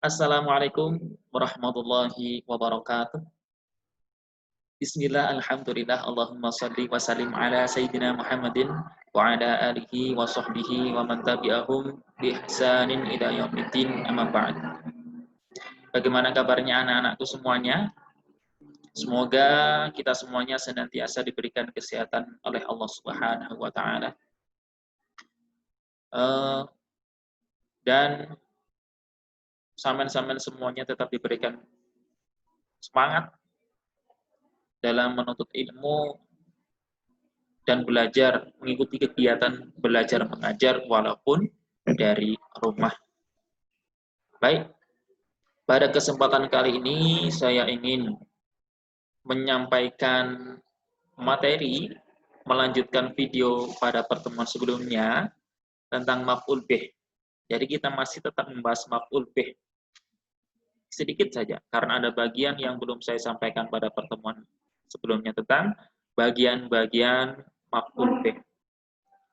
Assalamualaikum warahmatullahi wabarakatuh. Bismillah, alhamdulillah, Allahumma salli wa sallim ala Sayyidina Muhammadin wa ala alihi wa sahbihi wa man tabi'ahum bi ihsanin ila yaumiddin, amma ba'd. Bagaimana kabarnya anak-anakku semuanya? Semoga kita semuanya senantiasa diberikan kesehatan oleh Allah Subhanahu wa taala. Dan samen-samen semuanya tetap diberikan semangat dalam menuntut ilmu dan belajar, mengikuti kegiatan belajar mengajar walaupun dari rumah. Baik, pada kesempatan kali ini saya ingin menyampaikan materi, melanjutkan video pada pertemuan sebelumnya tentang maf'ul bih. Jadi kita masih tetap membahas maf'ul bih. Sedikit saja, karena ada bagian yang belum saya sampaikan pada pertemuan sebelumnya tentang bagian-bagian maf'ul bih.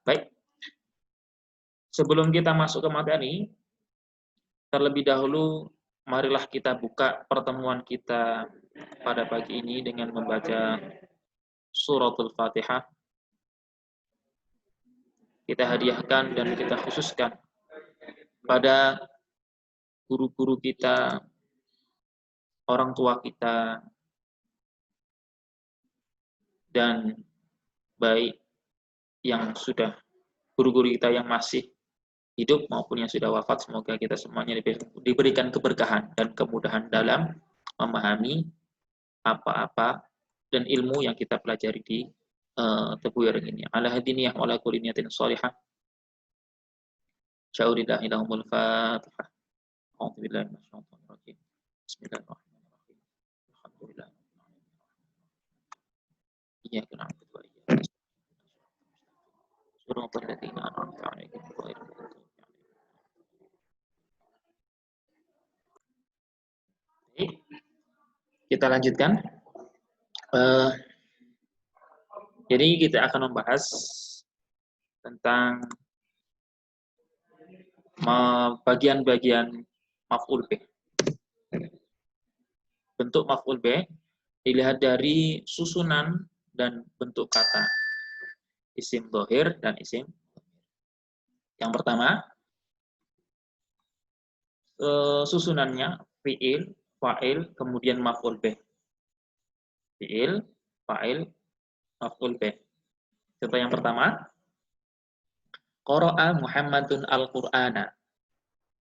Baik, sebelum kita masuk ke materi, terlebih dahulu marilah kita buka pertemuan kita pada pagi ini dengan membaca suratul Fatihah. Kita hadiahkan dan kita khususkan pada guru-guru kita, orang tua kita, dan baik yang sudah guru-guru kita yang masih hidup maupun yang sudah wafat, semoga kita semuanya diberikan keberkahan dan kemudahan dalam memahami apa-apa dan ilmu yang kita pelajari di tebu ireng ini. Ala hadiniyah wa ala kulli niyatin shalihah. Syaulillahi lahumul Fatihah. A'udzu billahi minasyaitonir rajim. Bismillahirrahmanirrahim. Alhamdulillah. Iyyaka na'budu wa iyyaka nasta'in. Shiratal ladzina an'amta 'alaihim ghairil maghdubi 'alaihim. Kita lanjutkan. Jadi kita akan membahas tentang bagian-bagian maf'ul bih. Bentuk maf'ul bih dilihat dari susunan dan bentuk kata. Isim dhohir dan isim. Yang pertama, susunannya fi'il, fa'il, kemudian maf'ul bih. Fi'il, fa'il, maf'ul bih. Contoh yang pertama, qara'a Muhammadun al-Qur'ana.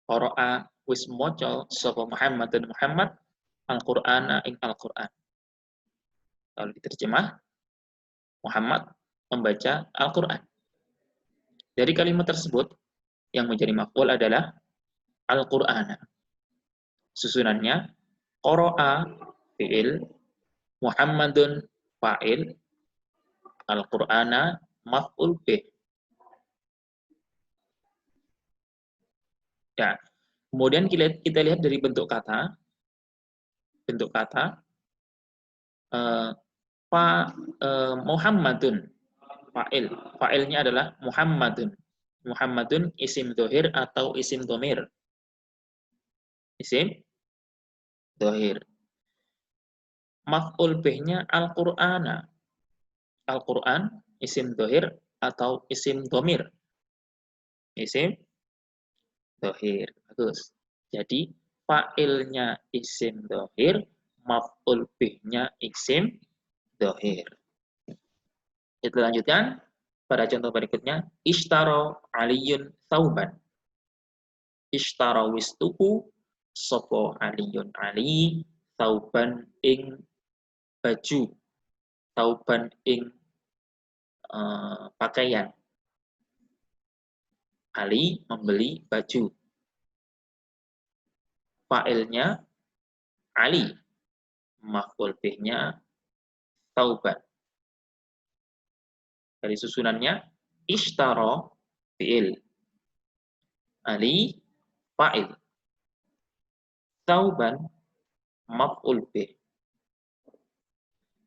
Qara'a wis maca sapa Muhammadun Muhammad al-Qur'ana ing Al-Qur'an. Kalau diterjemah, Muhammad membaca Al-Qur'an. Dari kalimat tersebut yang menjadi maf'ul adalah Al-Qur'ana. Susunannya qara'a fi'il, Muhammadun fa'il, Al-Qur'ana maf'ul bih. Ya. Kemudian kita lihat dari bentuk kata. Bentuk kata Muhammadun fa'il. Fa'ilnya adalah Muhammadun. Muhammadun isim dhohir atau isim dhamir. Isim dhohir. Maf'ul bihnya Al-Qur'ana. Al-Qur'an isim dhohir atau isim dhamir. Isim dhohir. Bagus. Jadi fa'ilnya isim dhohir, maf'ul bihnya isim dhohir. Kita lanjutkan pada contoh berikutnya. Ishtara Aliyun Thauban. Ishtara wis tuku sapa Aliyun Ali Thauban ing baju. Thauban ing pakaian. Ali membeli baju. Fa'ilnya Ali. Maf'ul bihnya Thauban. Dari susunannya ishtara fi'il, Ali fa'il, Thauban maf'ul bih.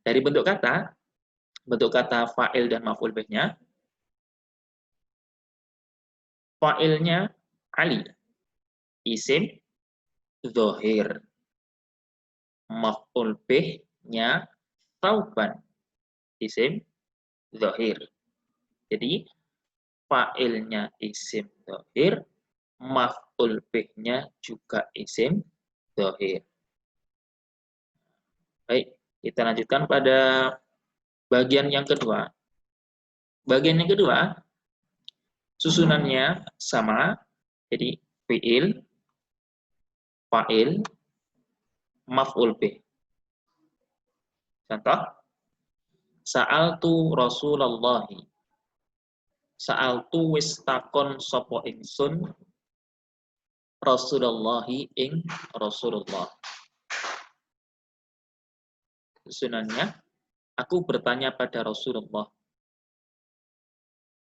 Dari bentuk kata fa'il dan maf'ul bihnya, fa'ilnya Ali, isim dhohir. Maf'ul bih-nya tauban, isim dhohir. Jadi fa'ilnya isim dhohir, maf'ul bih-nya juga isim dhohir. Baik, kita lanjutkan pada bagian yang kedua. Bagian yang kedua, susunannya sama, jadi fi'il, fa'il, maf'ul bih. Contoh, sa'altu Rasulullahi. Sa'altu wis takon sapa ingsun Rasulullahi ing Rasulullah. Susunannya, aku bertanya pada Rasulullah.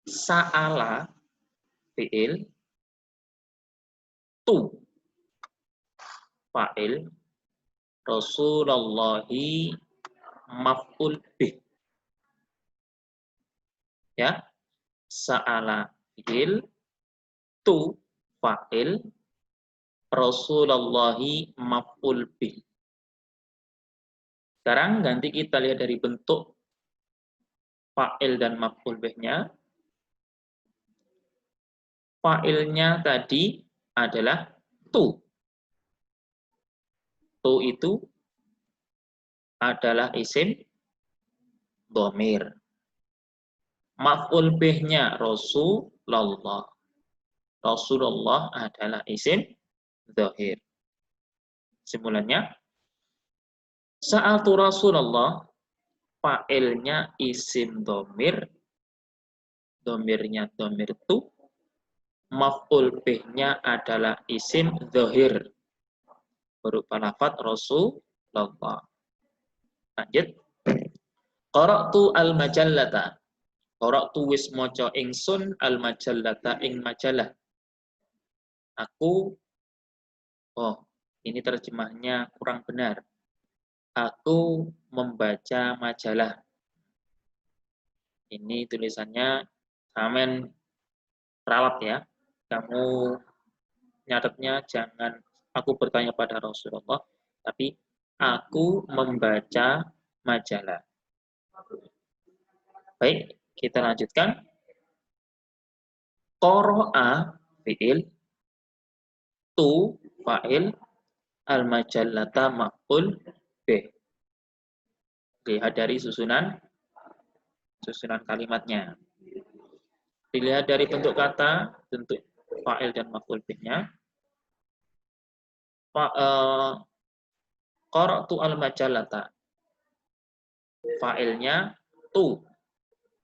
Sa'ala fi'il, tu fa'il, Rasulullahi maf'ul bih. Ya, sa'ala fi'il, tu fa'il, Rasulullahi maf'ul bih. Sekarang ganti kita lihat dari bentuk fa'il dan maf'ul bih-nya. Fa'ilnya tadi adalah tu. Tu itu adalah isim dhamir. Maf'ul bih-nya Rasulullah. Rasulullah adalah isim dhahir. Simpulannya, sa'altu Rasulullah, fa'ilnya isim dhamir, dhamirnya dhamir tu, maf'ul bih-nya adalah isim dhahir berupa lafadz Rasulullah. Lanjut. Qara'tu al-majallata. Qara'tu wis maca ingsun al-majallata ing majalah. Aku, ini terjemahnya kurang benar. Aku membaca majalah. Ini tulisannya samen ralat ya. Kamu nyatetnya jangan aku bertanya pada Rasulullah, tapi aku membaca majalah. Baik, kita lanjutkan. Qara'a fi'il, tu fa'il, al-majallata maf'ul bih. Lihat dari susunan kalimatnya. Dilihat dari bentuk kata, bentuk fa'il dan maf'ul bih-nya. Qara'tu al-majallata. Fa'ilnya tu,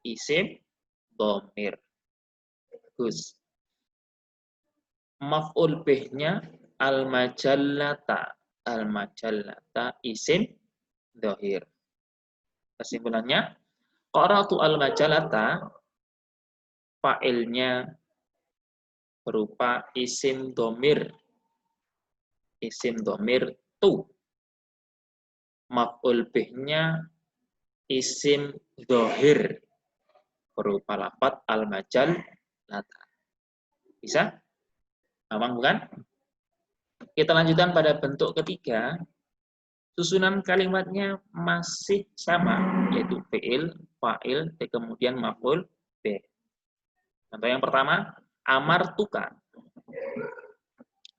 isim dhamir. Bagus. Maf'ul bih-nya al-majallata. Al-majallata isim dhahir. Kesimpulannya, qara'tu al-majallata, fa'ilnya berupa isim dhamir. Isim dhamir tu. Maf'ul bih-nya isim dhahir berupa lafadz al-majallata. Bisa? Gampang bukan? Kita lanjutkan pada bentuk ketiga. Susunan kalimatnya masih sama, yaitu fi'il, fa'il, kemudian maf'ul bih. Contoh yang pertama, amartuka.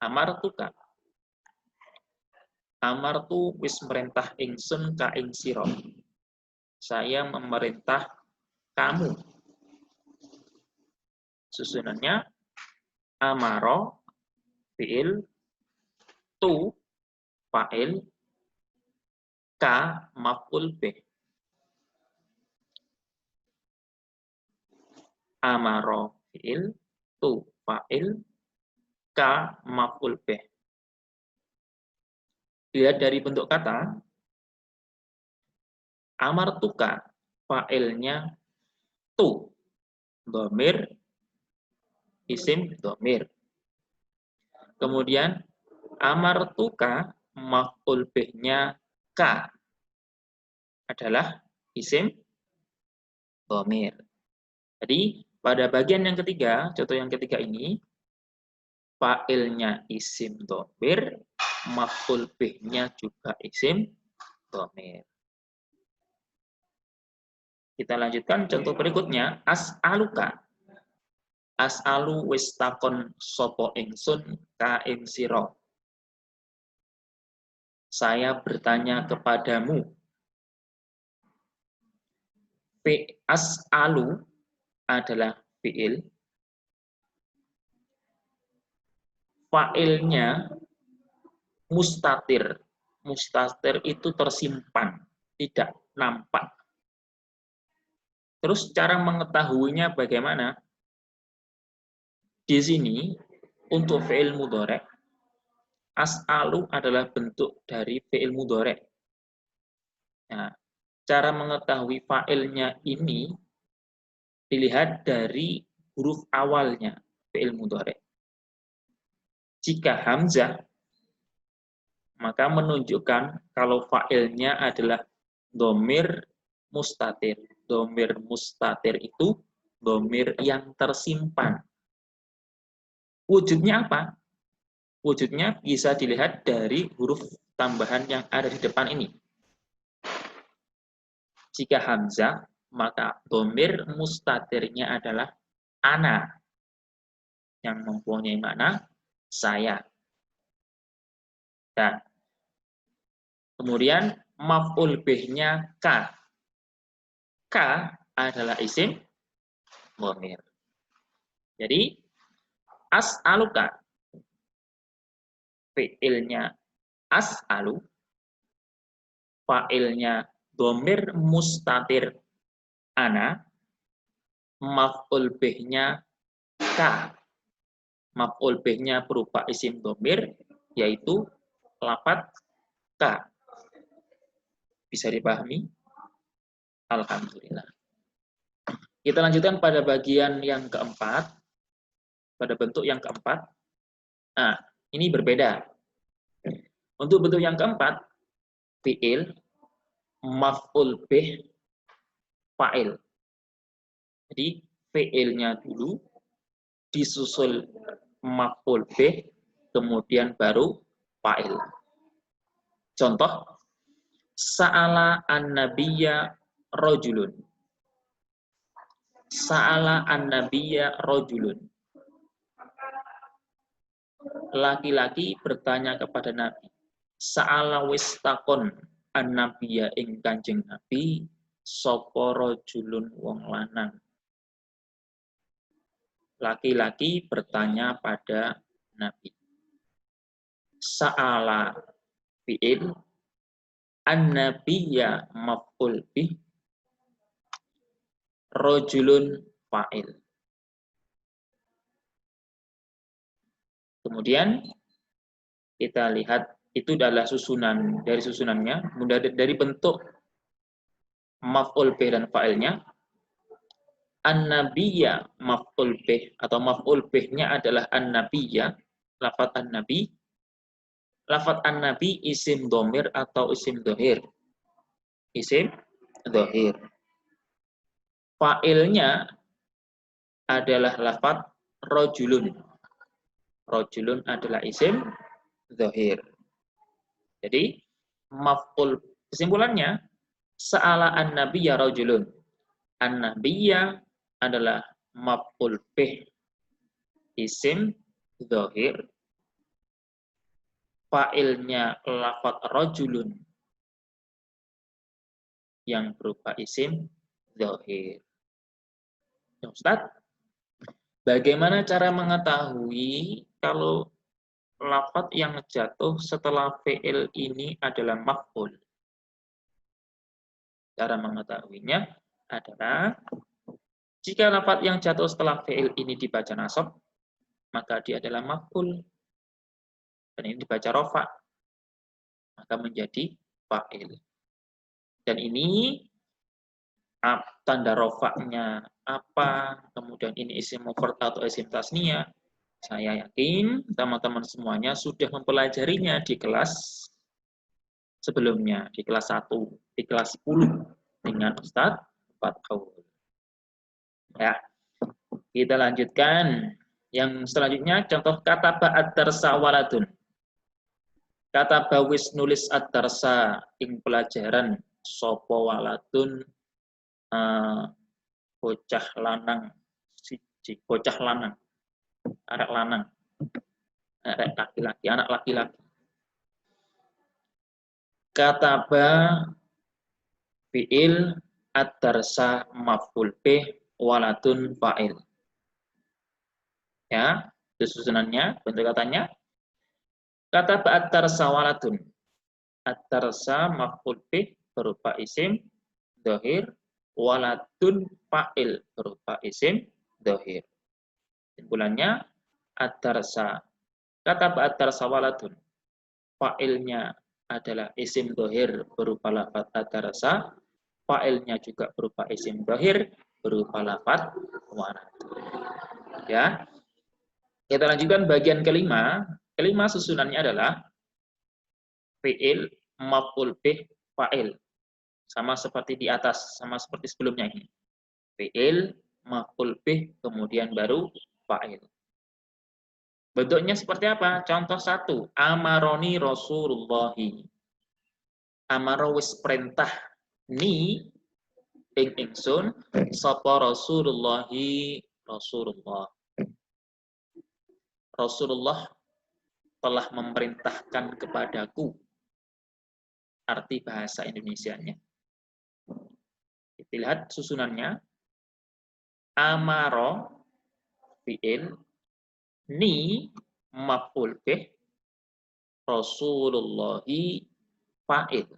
Amartuka. Amartu wis merintah ingsun ka ing sira. Saya memerintah kamu. Susunannya amaro fi'il, tu fa'il, ka maf'ul bih. Amaro fi'il, tu fa'il, ka maf'ul bih. Lihat dari bentuk kata, amartuka fa'ilnya tu, dhamir, isim dhamir. Kemudian amartuka maf'ul bih-nya ka adalah isim dhamir. Jadi pada bagian yang ketiga, contoh yang ketiga ini, fa'ilnya isim dhamir, maf'ul bih-nya juga isim dhamir. Kita lanjutkan contoh berikutnya, as'aluka. As'alu wis takon sapa ingsun ka ing sira. Saya bertanya kepadamu. As'alu adalah fi'il. Fa'ilnya mustatir. Mustatir itu tersimpan, tidak nampak. Terus cara mengetahuinya bagaimana? Di sini untuk fi'il mudhari', as'alu adalah bentuk dari fi'il mudhari'. Nah, cara mengetahui fa'ilnya ini dilihat dari huruf awalnya fi'il mudhari'. Jika hamzah, maka menunjukkan kalau fa'ilnya adalah dhamir mustatir. Dhamir mustatir itu dhamir yang tersimpan. Wujudnya apa? Wujudnya bisa dilihat dari huruf tambahan yang ada di depan ini. Jika hamzah, maka dhamir mustatirnya adalah ana, yang mempunyai makna saya. Dan kemudian maf'ul bih-nya ka. Ka adalah isim dhamir. Jadi as'aluka, fi'ilnya as'alu, fa'ilnya dhamir mustatir ana, maf'ul bih-nya ka. Maf'ul bih-nya berupa isim dhamir, yaitu lafadz ka. Bisa dipahami? Alhamdulillah. Kita lanjutkan pada bagian yang keempat, pada bentuk yang keempat. Nah, ini berbeda. Untuk bentuk yang keempat, fi'il, maf'ul bih, fa'il. Jadi, fi'ilnya dulu, disusul maf'ul bih, kemudian baru fa'il. Contoh, sa'ala an-nabiyya rajulun. Sa'ala an-nabiyya rajulun. Laki-laki bertanya kepada Nabi. Sa'ala wis takon an-nabiyya ing Kanjeng Nabi sapa rajulun wong lanang. Laki-laki bertanya pada Nabi. Sa'ala fi'il, an-nabiyya maf'ul bih, rajulun fa'il. Kemudian kita lihat itu adalah susunan, dari susunannya, dari bentuk maf'ul bih dan fa'ilnya. An-nabiyya maf'ul bih atau maf'ul bihnya adalah an-nabiyya, lafadz an-nabi. Lafadz an-nabi isim dhamir atau isim dhahir? Isim dhahir. Fa'ilnya adalah lafadz rajulun. Rajulun adalah isim dhahir. Jadi maf'ul, kesimpulannya sa'ala an-nabiyya rajulun. An-nabiyya adalah maf'ul bih isim dhahir, fa'ilnya lafadz rajulun yang berupa isim dhahir. Ya, Ustaz, bagaimana cara mengetahui kalau lafadz yang jatuh setelah fi'il ini adalah maf'ul? Cara mengetahuinya adalah jika lafadz yang jatuh setelah fi'il ini dibaca nasab, maka dia adalah maf'ul. Dan ini dibaca rofa, maka menjadi fa'il. Dan ini tanda rofaknya apa, kemudian ini isim mufrad atau isim tasniyah. Saya yakin teman-teman semuanya sudah mempelajarinya di kelas sebelumnya, di kelas 1, di kelas 10 dengan Ustadz Fathaul. Ya, kita lanjutkan. Yang selanjutnya contoh kata ba'ad darsa waladun. Kata bawis nulis ad-darsa ing pelajaran sopo waladun bocah lanang siji, bocah lanang, anak lanang, anak laki-laki, anak laki-laki. Kata fi'il ad-darsa maf'ul bih waladun fa'il. Ya, itu susunannya, bentuk katanya. Kata ad-darsa waladun. Ad-darsa maf'ul bih berupa isim dhahir, waladun fa'il berupa isim dhahir. Simpulannya ad-darsa. Kata ad-darsa waladun. Fa'ilnya adalah isim dhahir berupa lafaz ad-darsa. Fa'ilnya juga berupa isim dhahir berupa lafaz walad. Ya. Kita lanjutkan bagian kelima. Kelima susunannya adalah fi'il maf'ul bih fa'il. Sama seperti di atas, sama seperti sebelumnya ini. Fi'il maf'ul bih kemudian baru fa'il. Bentuknya seperti apa? Contoh 1, amaroni Rasulullahi. Amaro wis perintah ni ing ingsun sapa Rasulullahi Rasulullah. Rasulullah telah memerintahkan kepadaku. Arti bahasa Indonesianya. Kita lihat susunannya. Amaro fi'il ni maf'ul bih Rasulullahi fa'il.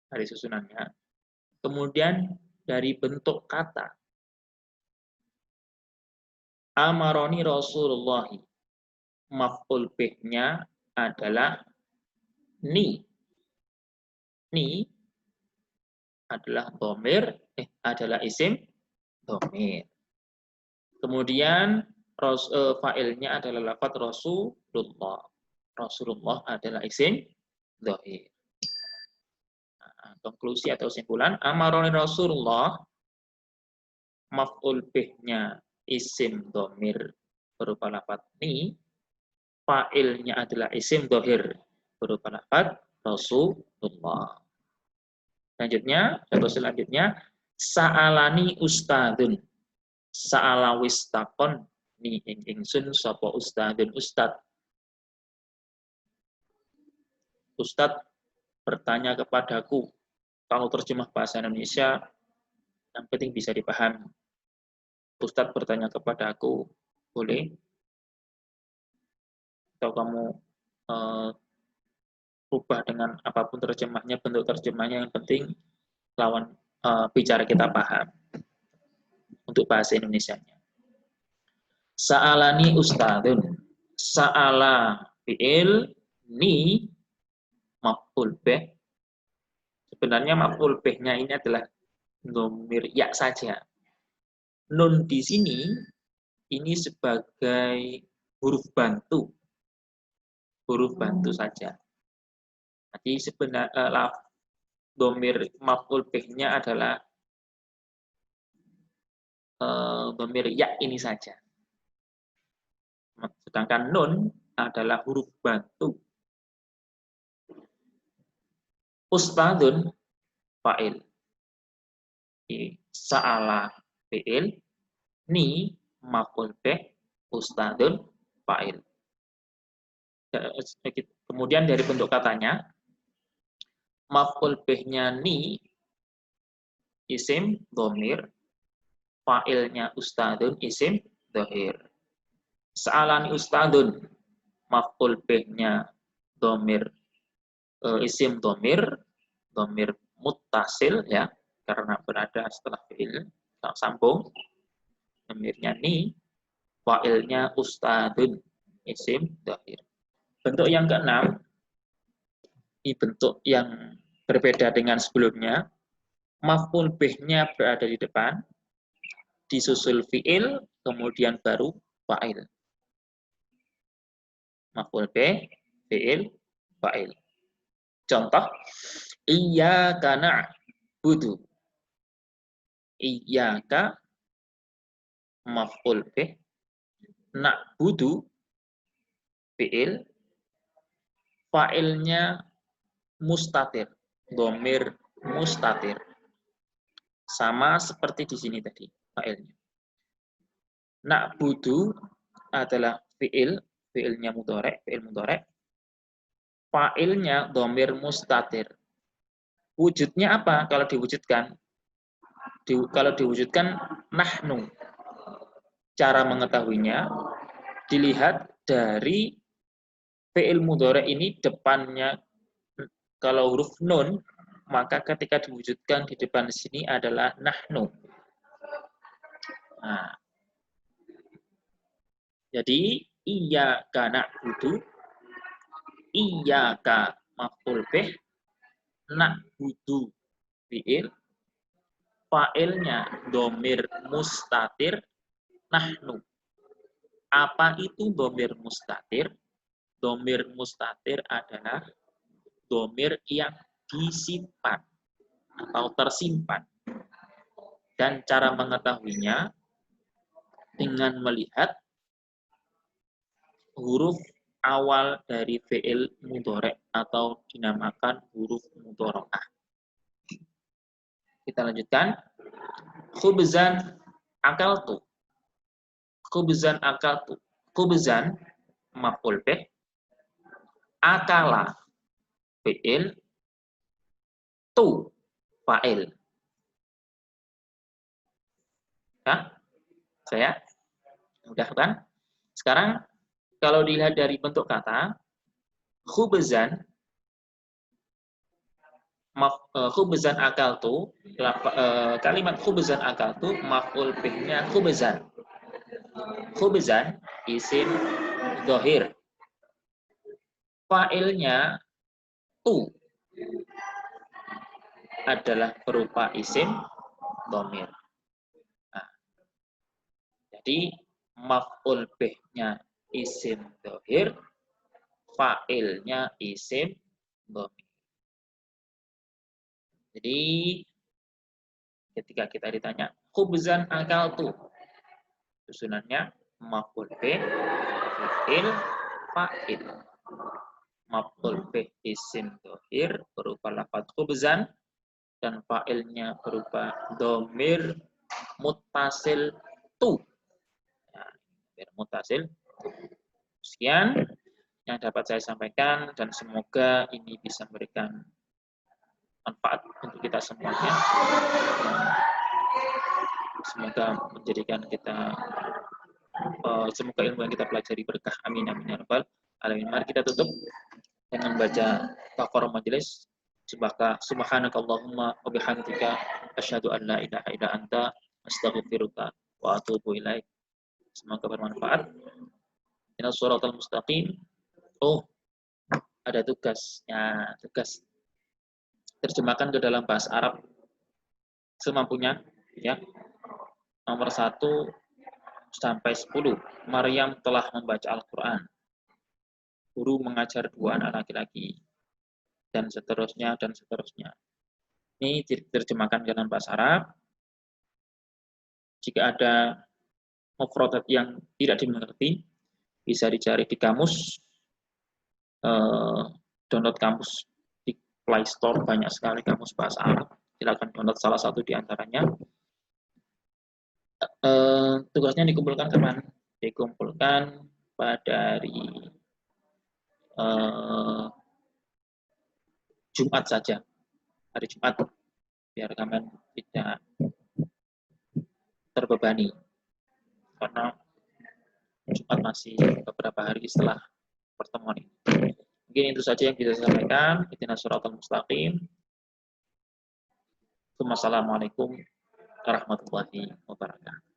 Dari susunannya. Kemudian dari bentuk kata. Amaroni Rasulullahi. Maf'ul bih-nya adalah ni. Ni adalah dhamir, adalah isim dhamir. Kemudian fa'ilnya adalah lafaz Rasulullah. Rasulullah adalah isim dhahir. Nah, konklusi atau simpulan, amaroni Rasulullah, maf'ul bih-nya isim dhamir berupa lafaz ni, fa'ilnya adalah isim dhahir berupa lafaz Rasulullah. Selanjutnya, sa'alani ustadun. Sa'ala wis takon ni ing ingsun sapa ustadun ustad. Ustad bertanya kepadaku. Kalau terjemah bahasa Indonesia yang penting bisa dipahami. Ustad bertanya kepadaku, boleh? Atau kamu rubah dengan apapun terjemahnya, bentuk terjemahnya, yang penting lawan bicara kita paham. Untuk bahasa Indonesianya. Sa'alani ustadun. Sa'ala fi'il, ni maf'ul bih. Sebenarnya maf'ul bih-nya ini adalah dhamir ya saja. Nun di sini ini sebagai huruf bantu. Huruf bantu saja. Jadi sebenarnya dhamir maf'ul bih-nya adalah dhamir ya ini saja. Sedangkan nun adalah huruf bantu. Ustadun fa'il. Sa'ala fi'il. Ni maf'ul bih. Ustadun fa'il. Kemudian dari bentuk katanya, maf'ul bih-nya ni isim dhamir, fa'ilnya ustadun isim dhahir. Sa'alani ustadun, maf'ul bih-nya dhamir, isim dhamir muttasil ya, karena berada setelah fi'il sambung. Dhamirnya ni, fa'ilnya ustadun isim dhahir. Bentuk yang keenam, ini bentuk yang berbeda dengan sebelumnya. Maf'ul bih-nya berada di depan, disusul fi'il, kemudian baru fa'il. Maf'ul bih, fi'il, fa'il. Contoh, iyyaka na'budu. Iyyaka maf'ul bih, na'budu fi'il, fa'ilnya mustatir, dhamir mustatir. Sama seperti di sini tadi fa'ilnya. Na'budu adalah fi'ilnya mudhari', fi'il mudhari'. Fa'ilnya dhamir mustatir. Wujudnya apa kalau diwujudkan? Kalau diwujudkan nahnu. Cara mengetahuinya dilihat dari fi'il mudhari' ini depannya, kalau huruf nun, maka ketika diwujudkan di depan sini adalah nahnu. Nah, jadi iyyaka na'budu, iyyaka maf'ul bih, na'budu fi'il, fa'ilnya dhamir mustatir, nahnu. Apa itu dhamir mustatir? Dhamir mustatir adalah dhamir yang disimpan atau tersimpan. Dan cara mengetahuinya dengan melihat huruf awal dari fi'il mudhari' atau dinamakan huruf mudhara'ah. Kita lanjutkan. Khubzan akaltu. Khubzan akaltu. Khubzan maf'ul bih, akala fi'il, tu fa'il. Ya, saya mudah kan? Sekarang kalau dilihat dari bentuk kata, khubzan, khubzan akaltu, kalimat khubzan akaltu, maf'ul bihnya khubzan. Khubzan isim dhahir. Fa'ilnya tu adalah berupa isim dhamir. Nah, jadi maf'ul bihnya isim dhahir, fa'ilnya isim dhamir. Jadi ketika kita ditanya khubzan akaltu, susunannya maf'ul bih, fi'il, fa'il. Maf'ul bih isim dhahir berupa lafadz khubzan dan fa'ilnya berupa dhamir muttasil tu. Nah, dhamir muttasil. Sekian yang dapat saya sampaikan dan semoga ini bisa memberikan manfaat untuk kita semuanya. Semoga menjadikan kita semoga ilmu yang kita pelajari berkah. Amin amin ya rabbal alamin. Mari kita tutup dengan baca kafaratul majelis. Subhanakallahumma wa bihamdika asyhadu an la ilaha illa anta astaghfiruka wa atubu ilaik. Semoga bermanfaat. Ihdinas shiratal mustaqim. Oh, ada tugas. Ya, tugas. Terjemahkan ke dalam bahasa Arab semampunya, ya. Nomor 1 sampai 10. Maryam telah membaca Al-Qur'an. Guru mengajar 2 anak laki-laki. Dan seterusnya, dan seterusnya. Ini diterjemahkan ke dalam bahasa Arab. Jika ada mufradat yang tidak dimengerti, bisa dicari di kamus. Download kamus di Play Store, banyak sekali kamus bahasa Arab. Silakan download salah satu di antaranya. Tugasnya dikumpulkan kapan? Dikumpulkan pada hari Jumat saja, hari Jumat, biar kalian tidak terbebani, karena Jumat masih beberapa hari setelah pertemuan ini. Mungkin itu saja yang bisa saya sampaikan. Ihdinas shiratal mustaqim. Wassalamualaikum warahmatullahi wabarakatuh.